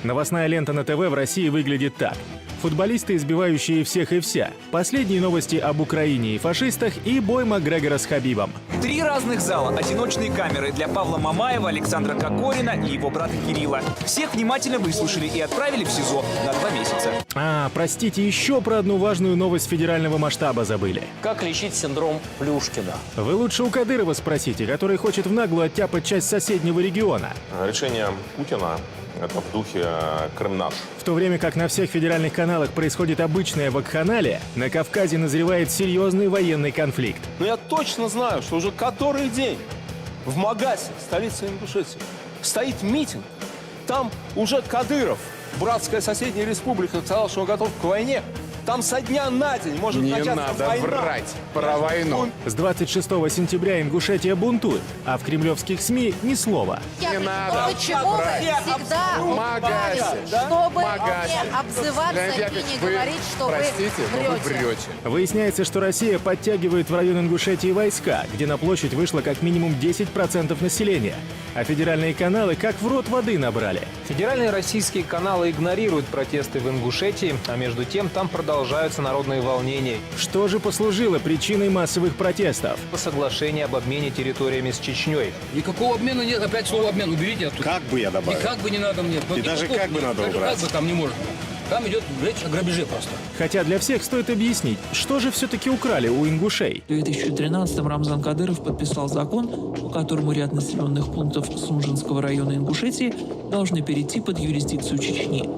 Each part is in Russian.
Новостная лента на ТВ в России выглядит так. Футболисты, избивающие всех и вся. Последние новости об Украине и фашистах и бой Макгрегора с Хабибом. 3 разных зала, одиночные камеры для Павла Мамаева, Александра Кокорина и его брата Кирилла. Всех внимательно выслушали и отправили в СИЗО на 2 месяца. Простите, еще про одну важную новость федерального масштаба забыли. Как лечить синдром Плюшкина? Вы лучше у Кадырова спросите, который хочет в наглую оттяпать часть соседнего региона. Решение Путина – это в духе Крым наш. В то время как на всех федеральных каналах происходит обычная вакханалия, на Кавказе назревает серьезный военный конфликт. Но я точно знаю, что уже который день в Магасе, столице Ингушетии, стоит митинг. Там уже Кадыров, братская соседняя республика, сказал, что он готов к войне. Там со дня на день может начаться война. Не надо врать про войну. С 26 сентября Ингушетия бунтует, а в кремлевских СМИ ни слова. Не надо. Почему вы всегда Магасе, чтобы Магасе. не обзываться Леонид и Яковлевич, не вы говорить, что простите, вы но вы врете? врете. Выясняется, что Россия подтягивает в район Ингушетии войска, где на площадь вышло как минимум 10% населения. А федеральные каналы как в рот воды набрали. Федеральные российские каналы игнорируют протесты в Ингушетии, а между тем там продолжаются народные волнения. Что же послужило причиной массовых протестов? Соглашение об обмене территориями с Чечней. Никакого обмена нет, опять слово обмен уберите оттуда. Как бы я добавил? И как бы не надо мне. И даже как бы надо даже убрать. как бы там не может. Там идет речь о грабеже просто. Хотя для всех стоит объяснить, что же все-таки украли у ингушей. В 2013-м Рамзан Кадыров подписал закон, по которому ряд населенных пунктов Сунжинского района Ингушетии должны перейти под юрисдикцию Чечни.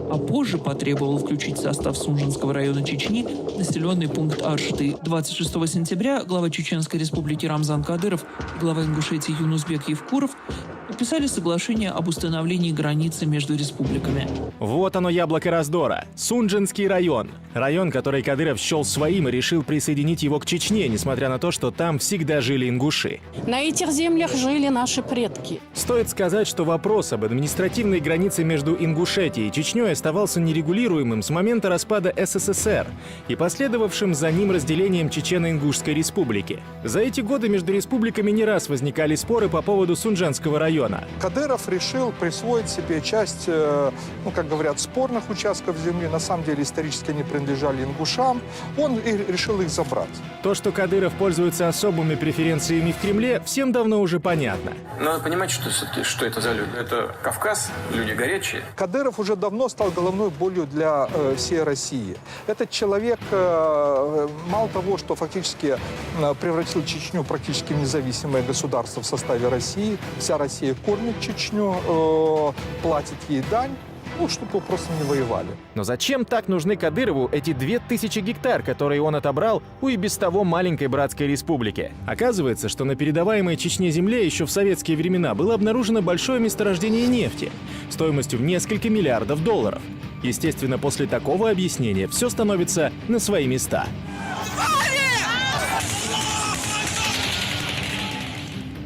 А позже потребовал включить в состав Сунжинского района Чечни населенный пункт Аршты. 26 сентября глава Чеченской республики Рамзан Кадыров и глава Ингушетии Юнусбек Евкуров подписали соглашение об установлении границы между республиками. Вот оно яблоко раздора. Сунжинский район. Район, который Кадыров счел своим и решил присоединить его к Чечне, несмотря на то, что там всегда жили ингуши. На этих землях жили наши предки. Стоит сказать, что вопрос об административной границе между Ингушетией и Чечней оставался нерегулируемым с момента распада СССР и последовавшим за ним разделением Чечено-Ингушской республики. За эти годы между республиками не раз возникали споры по поводу Сунжанского района. Кадыров решил присвоить себе часть, как говорят, спорных участков земли. На самом деле исторически они принадлежали ингушам. Он и решил их забрать. То, что Кадыров пользуется особыми преференциями в Кремле, всем давно уже понятно. Надо понимать, что это за люди. Это Кавказ, люди горячие. Кадыров уже давно стал головной болью для всей России. Этот человек, мало того, что фактически превратил Чечню практически в независимое государство в составе России, вся Россия кормит Чечню, платит ей дань, чтобы просто не воевали. Но зачем так нужны Кадырову эти 2000 гектар, которые он отобрал у и без того маленькой братской республики? Оказывается, что на передаваемой Чечне земле еще в советские времена было обнаружено большое месторождение нефти стоимостью в несколько миллиардов долларов. Естественно, после такого объяснения все становится на свои места.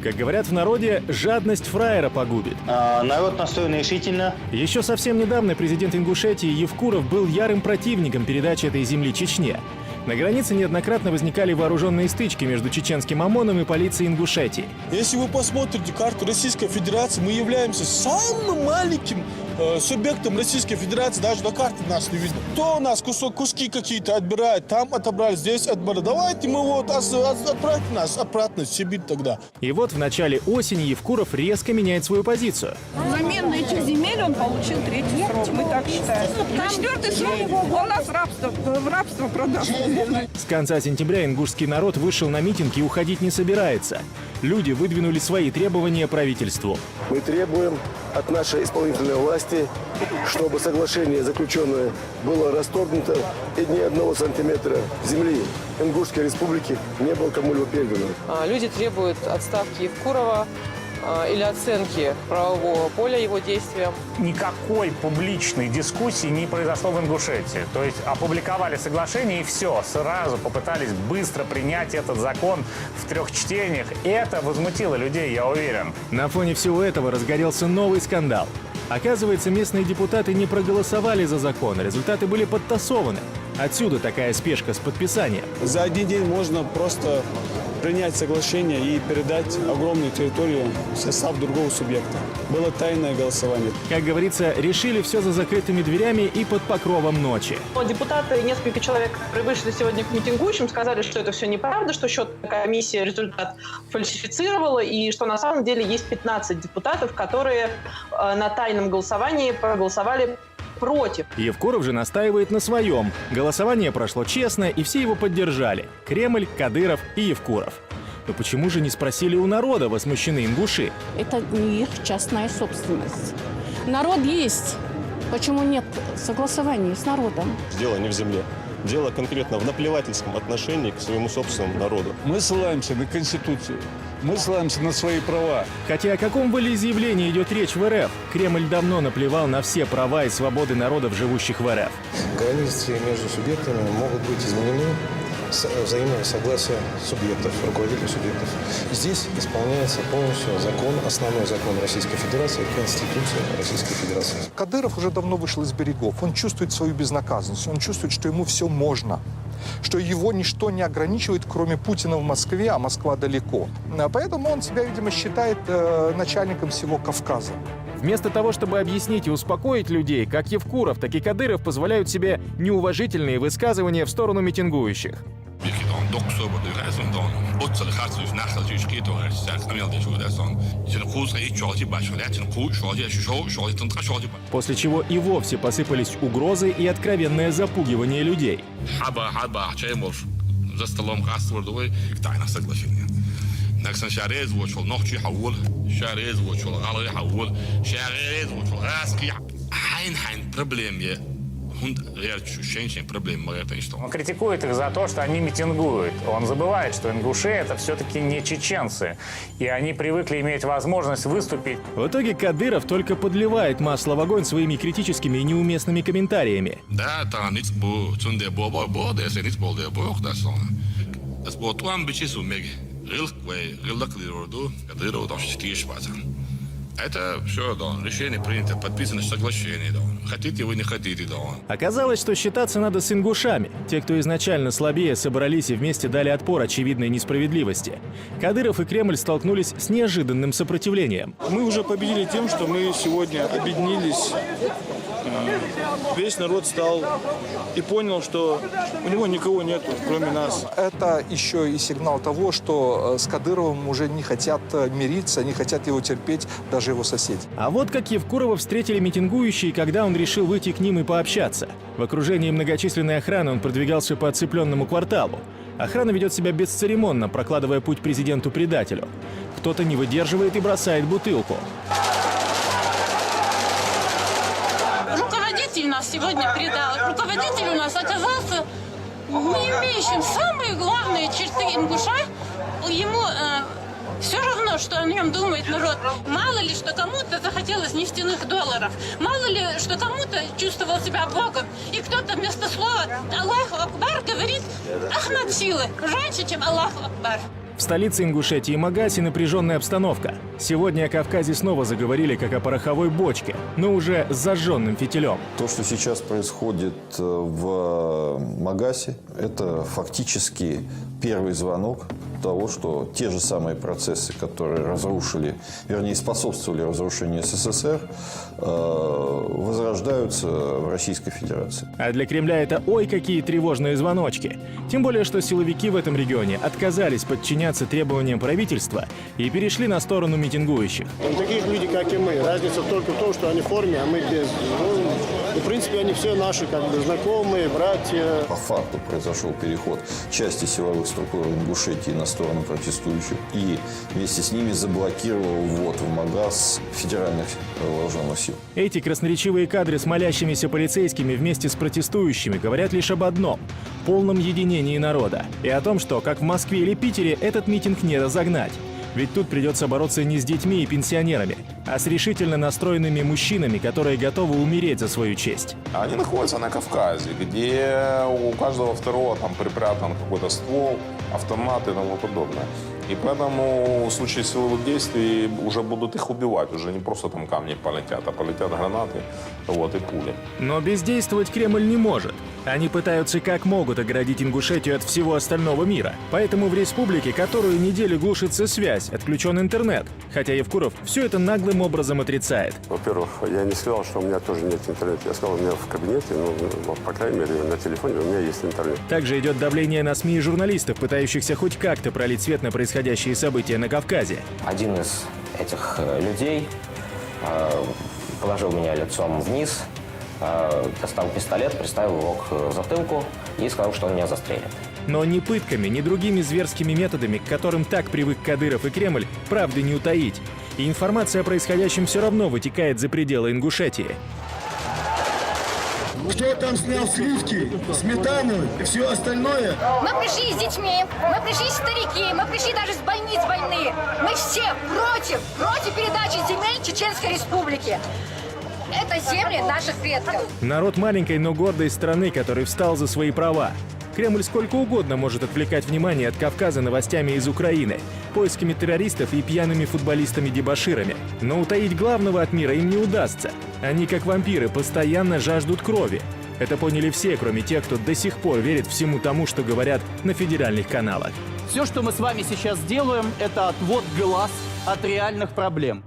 Как говорят в народе, жадность фраера погубит. Народ настроен решительно. Еще совсем недавно президент Ингушетии Евкуров был ярым противником передачи этой земли Чечне. На границе неоднократно возникали вооруженные стычки между чеченским ОМОНом и полицией Ингушетии. Если вы посмотрите карту Российской Федерации, мы являемся самым маленьким субъектом Российской Федерации, даже на карте нас не видно. Кто у нас куски какие-то отбирает, там отобрали, здесь отбирали. Давайте мы отправьте нас обратно в Сибирь тогда. И вот в начале осени Евкуров резко меняет свою позицию. Взамен на этих земель он получил 3-й срок, мы так считаем. На 4-й срок он нас в рабство продаст. С конца сентября ингушский народ вышел на митинг и уходить не собирается. Люди выдвинули свои требования правительству. Мы требуем от нашей исполнительной власти, чтобы соглашение заключенное было расторгнуто и ни одного сантиметра земли Ингушской республики не было кому-либо передано. Люди требуют отставки Евкурова или оценки правового поля его действиям. Никакой публичной дискуссии не произошло в Ингушетии. То есть опубликовали соглашение и все, сразу попытались быстро принять этот закон в 3 чтениях. Это возмутило людей, я уверен. На фоне всего этого разгорелся новый скандал. Оказывается, местные депутаты не проголосовали за закон, результаты были подтасованы. Отсюда такая спешка с подписанием. За один день можно просто принять соглашение и передать огромную территорию в состав другого субъекта. Было тайное голосование. Как говорится, решили все за закрытыми дверями и под покровом ночи. Депутаты, несколько человек, которые вышли сегодня к митингующим, сказали, что это все неправда, что счетная комиссия результат фальсифицировала, и что на самом деле есть 15 депутатов, которые на тайном голосовании проголосовали против. Евкуров же настаивает на своем. Голосование прошло честно, и все его поддержали. Кремль, Кадыров и Евкуров. Но почему же не спросили у народа, возмущены ингуши? Это не их частная собственность. Народ есть. Почему нет согласования с народом? Дело не в земле. Дело конкретно в наплевательском отношении к своему собственному народу. Мы ссылаемся на Конституцию. Мы ссылаемся на свои права. Хотя о каком волеизъявлении идет речь в РФ? Кремль давно наплевал на все права и свободы народов, живущих в РФ. Границы между субъектами могут быть изменены с взаимного согласия субъектов, руководителей субъектов. Здесь исполняется полностью закон, основной закон Российской Федерации, Конституция Российской Федерации. Кадыров уже давно вышел из берегов. Он чувствует свою безнаказанность. Он чувствует, что ему все можно. Что его ничто не ограничивает, кроме Путина в Москве, а Москва далеко. Поэтому он себя, видимо, считает начальником всего Кавказа. Вместо того, чтобы объяснить и успокоить людей, как Евкуров, так и Кадыров позволяют себе неуважительные высказывания в сторону митингующих. После чего и вовсе посыпались угрозы и откровенное запугивание людей. За столом разговор, тайное соглашение. Он критикует их за то, что они митингуют. Он забывает, что ингуши — это все-таки не чеченцы. И они привыкли иметь возможность выступить. В итоге Кадыров только подливает масло в огонь своими критическими и неуместными комментариями. Это все, да, решение принято, подписано соглашение, да. Хотите вы, не хотите, да. Оказалось, что считаться надо с ингушами. Те, кто изначально слабее, собрались и вместе дали отпор очевидной несправедливости. Кадыров и Кремль столкнулись с неожиданным сопротивлением. Мы уже победили тем, что мы сегодня объединились. Весь народ стал и понял, что у него никого нету, кроме нас. Это еще и сигнал того, что с Кадыровым уже не хотят мириться, не хотят его терпеть даже его соседи. А вот как Евкурова встретили митингующие, когда он решил выйти к ним и пообщаться. В окружении многочисленной охраны он продвигался по оцепленному кварталу. Охрана ведет себя бесцеремонно, прокладывая путь президенту-предателю. Кто-то не выдерживает и бросает бутылку. Руководитель нас сегодня предал. Руководитель у нас оказался не имеющим самые главные черты ингуша. Ему все равно, что о нем думает народ. Мало ли, что кому-то захотелось нефтяных долларов. Мало ли, что кому-то чувствовал себя Богом. И кто-то вместо слова «Аллаху Акбар» говорит «Ахмад силы» раньше, чем «Аллаху Акбар». В столице Ингушетии Магасе напряженная обстановка. Сегодня о Кавказе снова заговорили как о пороховой бочке, но уже с зажженным фитилем. То, что сейчас происходит в Магасе, это фактически первый звонок того, что те же самые процессы, которые разрушили, вернее, способствовали разрушению СССР, возрождаются в Российской Федерации. А для Кремля это ой какие тревожные звоночки. Тем более, что силовики в этом регионе отказались подчиняться требованиям правительства и перешли на сторону митингующих. Там такие же люди, как и мы. Разница только в том, что они в форме, а мы без. В принципе, они все наши знакомые, братья. По факту произошел переход части силовых структур Ингушетии на сторону протестующих. И вместе с ними заблокировал ввод в Магас федеральных вооруженных сил. Эти красноречивые кадры с молящимися полицейскими вместе с протестующими говорят лишь об одном – полном единении народа. И о том, что, как в Москве или Питере, этот митинг не разогнать. Ведь тут придется бороться не с детьми и пенсионерами, а с решительно настроенными мужчинами, которые готовы умереть за свою честь. Они находятся на Кавказе, где у каждого второго там припрятан какой-то ствол, автомат и тому подобное. И поэтому в случае силовых действий уже будут их убивать. Уже не просто там камни полетят, а полетят гранаты и пули. Но бездействовать Кремль не может. Они пытаются как могут оградить Ингушетию от всего остального мира. Поэтому в республике, которую неделю глушится связь, отключен интернет. Хотя Евкуров все это наглым образом отрицает. Во-первых, я не сказал, что у меня тоже нет интернета. Я сказал, у меня в кабинете, по крайней мере, на телефоне у меня есть интернет. Также идет давление на СМИ и журналистов, пытающихся хоть как-то пролить свет на происходящие события на Кавказе. Один из этих людей положил меня лицом вниз, достал пистолет, приставил его к затылку и сказал, что он меня застрелит. Но ни пытками, ни другими зверскими методами, к которым так привык Кадыров и Кремль, правды не утаить. И информация о происходящем все равно вытекает за пределы Ингушетии. Кто там снял сливки, сметану и все остальное? Мы пришли с детьми, мы пришли старики, мы пришли даже с больниц больные. Мы все против передачи земель Чеченской Республики. Это земли наших предков. Народ маленькой, но гордой страны, который встал за свои права. Кремль сколько угодно может отвлекать внимание от Кавказа новостями из Украины, поисками террористов и пьяными футболистами-дебоширами. Но утаить главного от мира им не удастся. Они, как вампиры, постоянно жаждут крови. Это поняли все, кроме тех, кто до сих пор верит всему тому, что говорят на федеральных каналах. Все, что мы с вами сейчас делаем, это отвод глаз от реальных проблем.